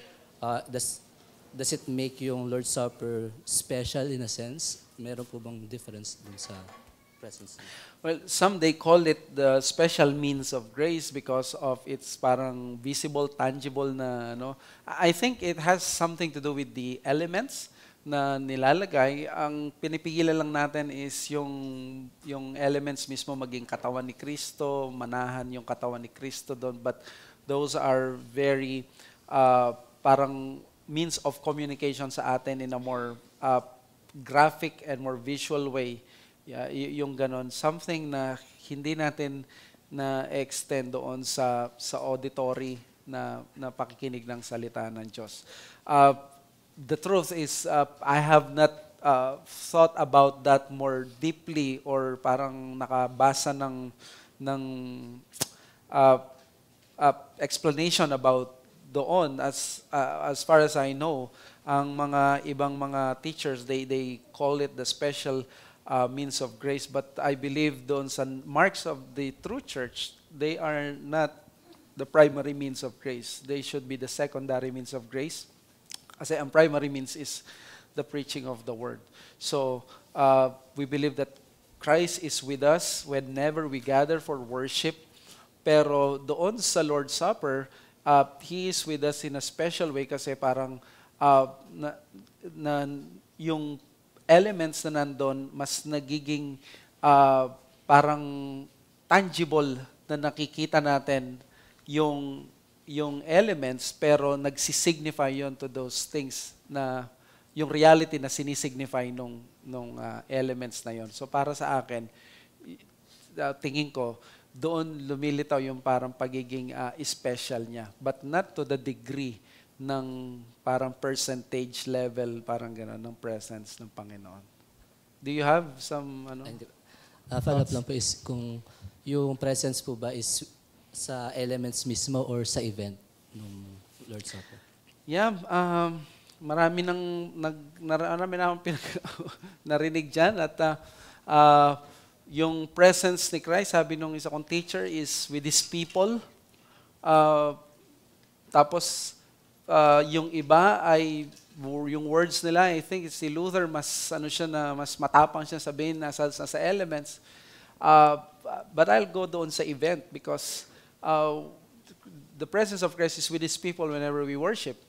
Does it make yung Lord's Supper special in a sense? Meron po bang difference dun sa presence? Well, some they call it the special means of grace because of its parang visible, tangible na ano. I think it has something to do with the elements na nilalagay. Ang pinipigilan lang natin is yung elements mismo maging katawan ni Kristo, manahan yung katawan ni Kristo doon. But those are very parang means of communication sa atin in a more graphic and more visual way. Yeah, yung ganon, something na hindi natin na extend doon sa auditory na pakikinig ng salita ng Diyos. The truth is I have not thought about that more deeply or parang nakabasa ng explanation about doon. As far as I know, ang mga ibang mga teachers they call it the special means of grace, but I believe doon sa marks of the true church, they are not the primary means of grace. They should be the secondary means of grace. Kasi ang primary means is the preaching of the word. So we believe that Christ is with us whenever we gather for worship. Pero doon sa Lord's Supper, He is with us in a special way kasi parang yung elements na nandun, mas nagiging parang tangible na nakikita natin yung elements, pero nagsisignify yon to those things na yung reality na sinisignify nung elements na yon. So para sa akin, tingin ko, doon lumilitaw yung parang pagiging special niya, but not to the degree ng parang percentage level, parang gano'n, ng presence ng Panginoon. Do you have some, follow-up lang po is kung yung presence po ba is sa elements mismo or sa event ng Lord's Supper? Yeah, marami na akong narinig dyan at yung presence ni Christ, sabi nung isa kong teacher, is with His people. Tapos, yung iba ay yung words nila, I think si Luther mas matapang siya sabihin na sa elements. But I'll go doon sa event because the presence of Christ is with His people whenever we worship.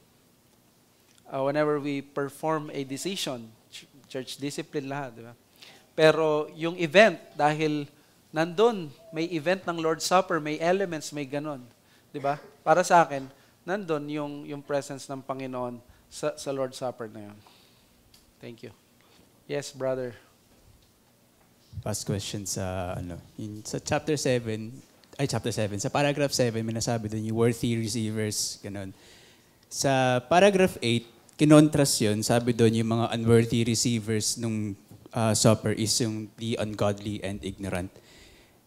Whenever we perform a decision, church discipline lahat, di ba? Pero yung event, dahil nandun, may event ng Lord's Supper, may elements, may ganon. Di ba? Para sa akin, nandun yung presence ng Panginoon sa Lord's Supper na yun. Thank you. Yes, brother. Last question sa sa chapter 7, sa paragraph 7 may nasabi doon yung worthy receivers, ganun. Sa paragraph 8, kinontras yun, sabi doon yung mga unworthy receivers nung supper is yung the ungodly and ignorant.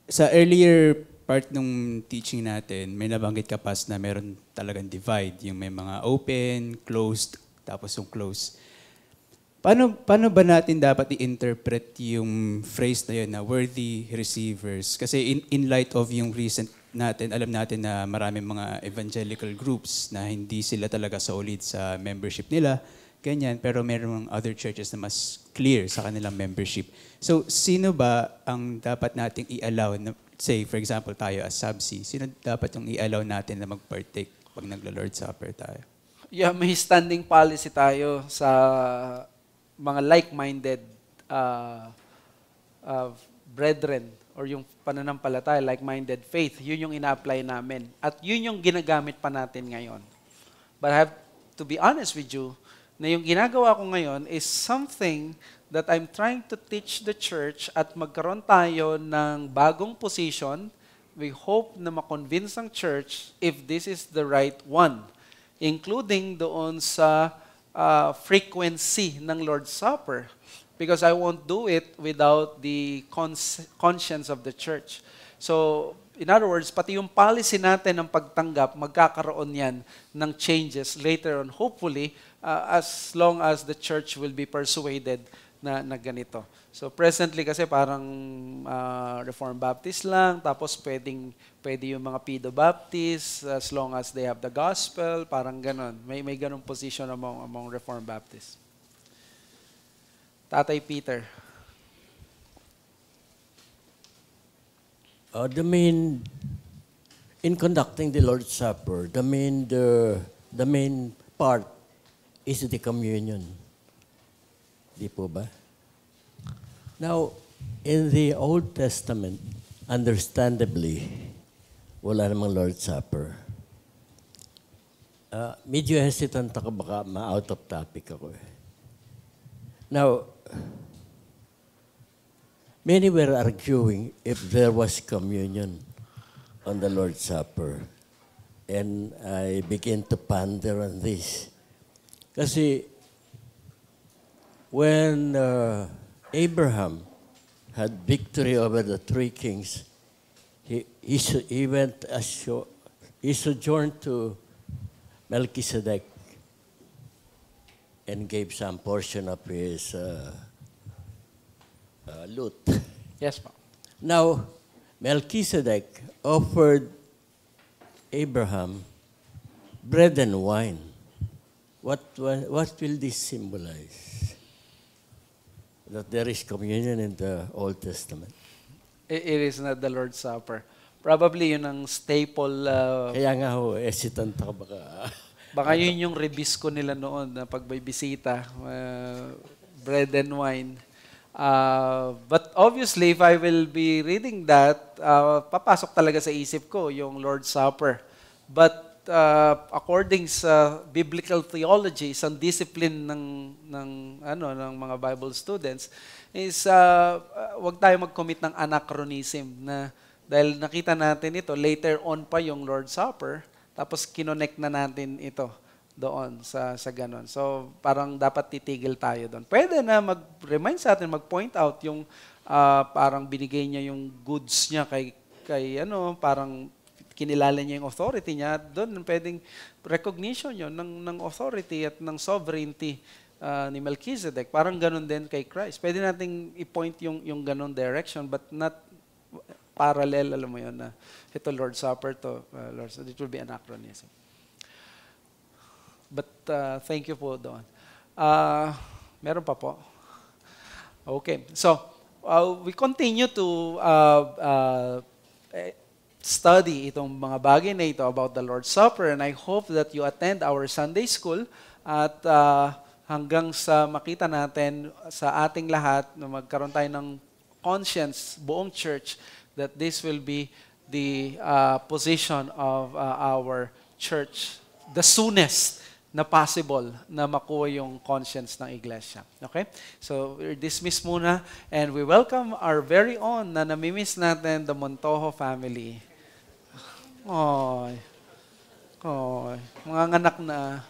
Sa earlier part nung teaching natin, may nabanggit ka pas na meron talagang divide, yung may mga open, closed, tapos yung close. Paano ba natin dapat i-interpret yung phrase na yun na worthy receivers? Kasi in light of yung recent natin, alam natin na maraming mga evangelical groups na hindi sila talaga solid sa membership nila, ganyan, pero meron other churches na mas clear sa kanilang membership. So, sino ba ang dapat nating i-allow, say, for example, tayo as Subsi, sino dapat yung i-allow natin na mag-partake pag nagla-Lord's Supper tayo? Yeah, may standing policy tayo sa mga like-minded brethren or yung pananampalataya, like-minded faith. Yun yung ina-apply namin. At yun yung ginagamit pa natin ngayon. But I have to be honest with you, na yung ginagawa ko ngayon is something that I'm trying to teach the church at magkaroon tayo ng bagong position. We hope na ma-convince ang church if this is the right one, including doon sa frequency ng Lord's Supper, because I won't do it without the conscience of the church. So, in other words, pati yung policy natin ng pagtanggap, magkakaroon yan ng changes later on, hopefully, as long as the church will be persuaded na ganito. So presently kasi parang Reformed Baptist lang, tapos pwede yung mga Pedo Baptist as long as they have the gospel, parang ganon. May ganong position among Reformed Baptists. Tatay Peter. In conducting the Lord's Supper, the main part is the communion. Di po ba? Now, in the Old Testament, understandably, wala namang Lord's Supper. Medyo hesitant ako, baka ma-out of topic ako. Now, many were arguing if there was communion on the Lord's Supper. And I began to ponder on this. Kasi when Abraham had victory over the three kings, he sojourned to Melchizedek and gave some portion of his loot. Yes, ma'am. Now, Melchizedek offered Abraham bread and wine. What will this symbolize? That there is communion in the Old Testament. It is not the Lord's Supper. Probably yun ang staple. Kaya nga ho, hesitant ako baka. Baka yun yung rebisco nila noon na pag may bisita, bread and wine. But obviously, if I will be reading that, papasok talaga sa isip ko yung Lord's Supper. But according sa biblical theology, isang discipline ng mga Bible students is wag tayo mag-commit ng anachronism na dahil nakita natin ito later on pa yung Lord's Supper, tapos kinonect na natin ito doon sa ganon. So parang dapat titigil tayo doon. Pwede na mag-remind sa atin, mag-point out yung parang binigay niya yung goods niya kay parang kinilala niya yung authority niya, doon pwedeng recognition yun ng authority at ng sovereignty ni Melchizedek. Parang ganun din kay Christ. Pwede nating i-point yung ganun direction, but not parallel, alam mo yun, na ito Lord's Supper to Lord's Supper. It will be anachronism. But thank you po doon. Meron pa po? Okay. So, we continue to study itong mga bagay na ito about the Lord's Supper, and I hope that you attend our Sunday school at hanggang sa makita natin sa ating lahat na magkaroon tayo ng conscience, buong church, that this will be the position of our church, the soonest na possible na makuha yung conscience ng iglesia. Okay? So, we're dismissed muna, and we welcome our very own na namimiss natin, the Montojo family. Oy. Mga anak na.